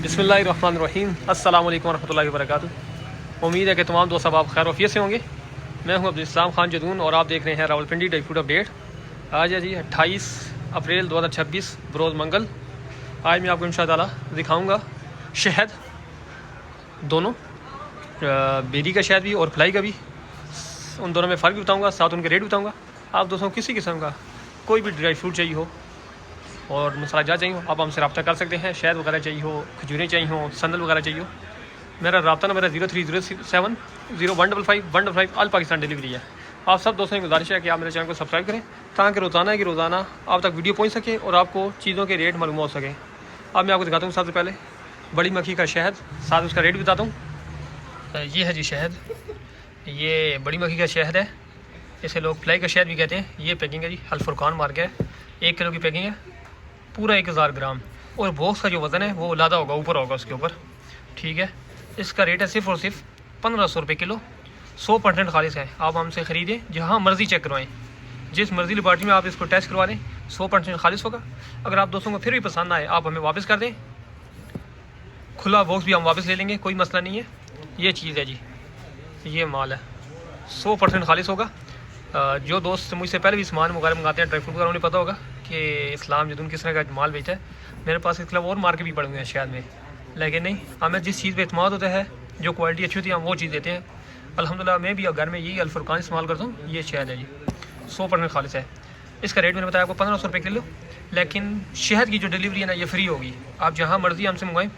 बिस्मिल्लाहिर्रहमानिर्रहीम अस्सलाम वालेकुम रहमतुल्लाहि वबरकातुहू। उम्मीद है कि तमाम दोस्त आप खैर वफ़ियत से होंगे। मैं हूं अब्दुल इस्लाम खान जदून और आप देख रहे हैं रावलपिंडी ड्राई फ्रूट अपडेट। आज है जी 28 अप्रैल 2026 बरोज़ मंगल। आज मैं आपको इंशाअल्लाह दिखाऊंगा शहद, दोनों बेरी का शहद भी और फ्लाई का भी, उन दोनों में फ़र्क भी बताऊँगा, साथ उनके रेट बताऊँगा। आप दोस्तों किसी किस्म का कोई भी ड्राई फ्रूट चाहिए हो और मसाला जात चाहिए हो, आप हमसे रब्ता कर सकते हैं। शहद वगैरह चाहिए हो, खजूरें चाहिए हो, संदल वगैरह चाहिए हो, मेरा रब्ता नंबर है 03070155 ऑल पाकिस्तान डिलीवरी है। आप सब दोस्तों की गुजारिश है कि आप मेरे चैनल को सब्सक्राइब करें ताकि रोज़ाना आप तक वीडियो पहुंच सके और आपको चीज़ों के रेट मालूम हो सके। अब मैं आपको दिखाता हूँ सबसे पहले बड़ी मक्खी का शहद, साथ उसका रेट भी बताता हूँ। ये है जी शहद, ये बड़ी मक्खी का शहद है, इसे लोग फ्लाई का शहद भी कहते हैं। ये पैकिंग है जी, अल-फुरकान मार्के है, 1 किलो की पैकिंग है, पूरा 1000 ग्राम, और बॉक्स का जो वज़न है वो लादा होगा, ऊपर होगा उसके ऊपर, ठीक है। इसका रेट है सिर्फ़ और सिर्फ 1500 रुपये किलो। 100% खालिश है। आप हमसे ख़रीदें, जहाँ मर्ज़ी चेक करवाएं, जिस मर्ज़ी लेबॉर्ट्री में आप इसको टेस्ट करवा लें, 100% खालिश होगा। अगर आप दोस्तों को फिर भी पसंद आए, आप हमें वापस कर दें, खुला बॉक्स भी हम वापस ले लेंगे, कोई मसला नहीं है। ये चीज़ है जी, ये माल है, 100% खालिश होगा। जो दोस्त मुझसे पहले भी सामान वगैरह मंगाते हैं, ड्राई फ्रूट वगैरह, उन्हें पता होगा कि इस्लाम जदून किस तरह का माल बेचता है। मेरे पास इसके अलावा और मार्के भी पड़े हुए हैं शहद में, लेकिन नहीं, हमें जिस चीज़ पे इत्मीनान होता है, जो क्वालिटी अच्छी होती है, हम वो चीज़ देते हैं। अल्हम्दुलिल्लाह मैं भी घर में यही अल-फुरकान इस्तेमाल करता हूँ। ये शहद है जी, 100% खालिश है। इसका रेट मैंने बताया आपको 1500 रुपये किलो, लेकिन शहद की जो डिलीवरी है ना, ये फ्री होगी। आप जहाँ मर्ज़ी हमसे मंगवाएं,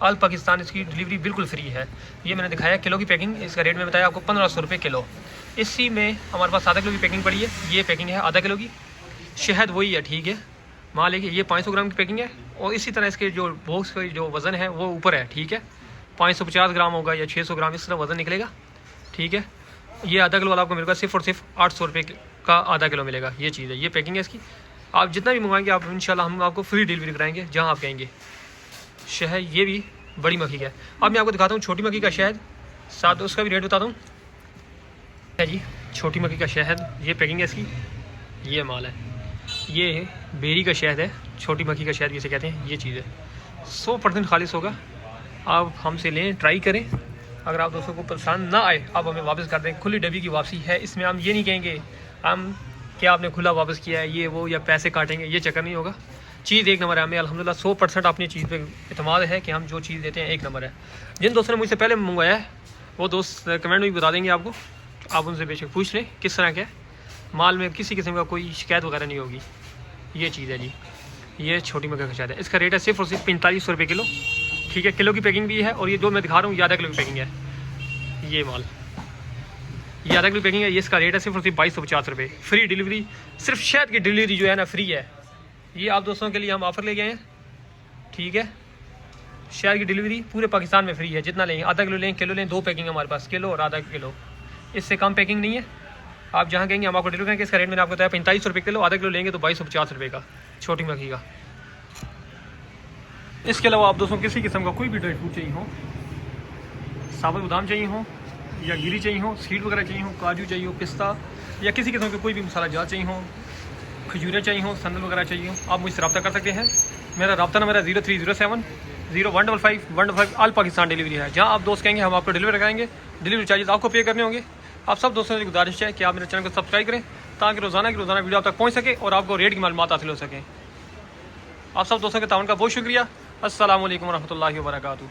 ऑल पाकिस्तान इसकी डिलीवरी बिल्कुल फ्री है। ये मैंने दिखाया किलो की पैकिंग, इसका रेट मैंने बताया आपको 1500 रुपये किलो। इसी में हमारे पास आधा किलो की पैकिंग पड़ी है, ये पैकिंग है आधा किलो की। शहद वही है, ठीक है, मान लीजिए ये 500 ग्राम की पैकिंग है, और इसी तरह इसके जो बॉक्स का जो वज़न है वो ऊपर है, ठीक है। 550 ग्राम होगा या 600 ग्राम, इस तरह वज़न निकलेगा, ठीक है। ये आधा किलो वाला आपको मिलेगा सिर्फ और सिर्फ 800 रुपये का आधा किलो मिलेगा। ये चीज़ है, ये पैकिंग है इसकी। आप जितना भी मंगवाएंगे, आप इंशाल्लाह हम आपको फ्री डिलीवरी कराएंगे जहाँ आप कहेंगे। शहद ये भी बड़ी मक्खी का है। अब मैं आपको दिखाता हूँ छोटी मक्खी का शहद, साथ उसका भी रेट बताता हूँ। है जी छोटी मक्खी का शहद, ये पैकिंग है इसकी, ये माल है। ये बेरी का शहद है, छोटी मक्खी का शहद जिसे कहते हैं, ये चीज़ है। 100% खालिश होगा। आप हमसे लें, ट्राई करें। अगर आप दोस्तों को पसंद ना आए, आप हमें वापस कर दें, खुली डब्बी की वापसी है। इसमें हम ये नहीं कहेंगे हम क्या आपने खुला वापस किया है, ये वो, या पैसे काटेंगे, ये चक्कर नहीं होगा। चीज़ एक नंबर है। हमें अल्हम्दुलिल्लाह 100% अपनी चीज़ पे इत्मीनान है कि हम जो चीज़ देते हैं एक नंबर है। जिन दोस्तों ने मुझसे पहले मंगवाया है वो दोस्त कमेंट में भी बता देंगे आपको, आप उनसे बेशक पूछ लें किस तरह का माल में किसी किस्म का कोई शिकायत वगैरह नहीं होगी। ये चीज़ है जी, ये छोटी मक्खी का शहद है। इसका रेट है सिर्फ और सिर्फ 4500 रुपये किलो, ठीक है। किलो की पैकिंग भी है, और ये जो मैं दिखा रहा हूँ ये आधा किलो की पैकिंग है। ये माल, ये आधा किलो पैकिंग है। ये इसका रेट है सिर्फ और सिर्फ 2250 रुपये। फ्री डिलीवरी, सिर्फ शहद की डिलीवरी जो है ना फ्री है। ये आप दोस्तों के लिए हम ऑफ़र ले गए हैं, ठीक है। शहद की डिलीवरी पूरे पाकिस्तान में फ्री है, जितना लेंगे, आधा किलो लें, किलो लें, 2 पैकिंग हमारे पास, किलो और आधा किलो, इससे कम पैकिंग नहीं है। आप जहाँ कहेंगे हम आपको डिलीवर करेंगे। इसका रेट मैंने आपको बताया 4500 रुपये किलो, आधा किलो लेंगे तो 2250 रुपये का, छोटी मक्खी का। इसके अलावा आप दोस्तों किसी किस्म का कोई भी ड्राई फ्रूट चाहिए हो, साबुत बादाम चाहिए हो, या गिरी चाहिए हो, सीड वगैरह चाहिए हो, काजू चाहिए हो, पिस्ता, या किसी किस्म का कोई भी मसाला जात चाहिए हो, खजूरें चाहिए हो, संदल वगैरह चाहिए हो, आप मुझसे रब्ता कर सकते हैं। मेरा रब्ता नंबर है 03070155 ऑल पाकिस्तान डिलीवरी है। जहाँ आप दोस्त कहेंगे हम आपको डिलीवर कराएंगे। डिलीवरी चार्जेस आपको पे करने होंगे। आप सब दोस्तों से गुजारिश है कि आप मेरे चैनल को सब्सक्राइब करें ताकि रोज़ाना वीडियो आप तक पहुँच सके और आपको रेट की मालूमात हासिल हो सके। आप सब दोस्तों के ताउन का बहुत शुक्रिया। अस्सलाम वालेकुम रहमतुल्लाहि व बरकातुहू।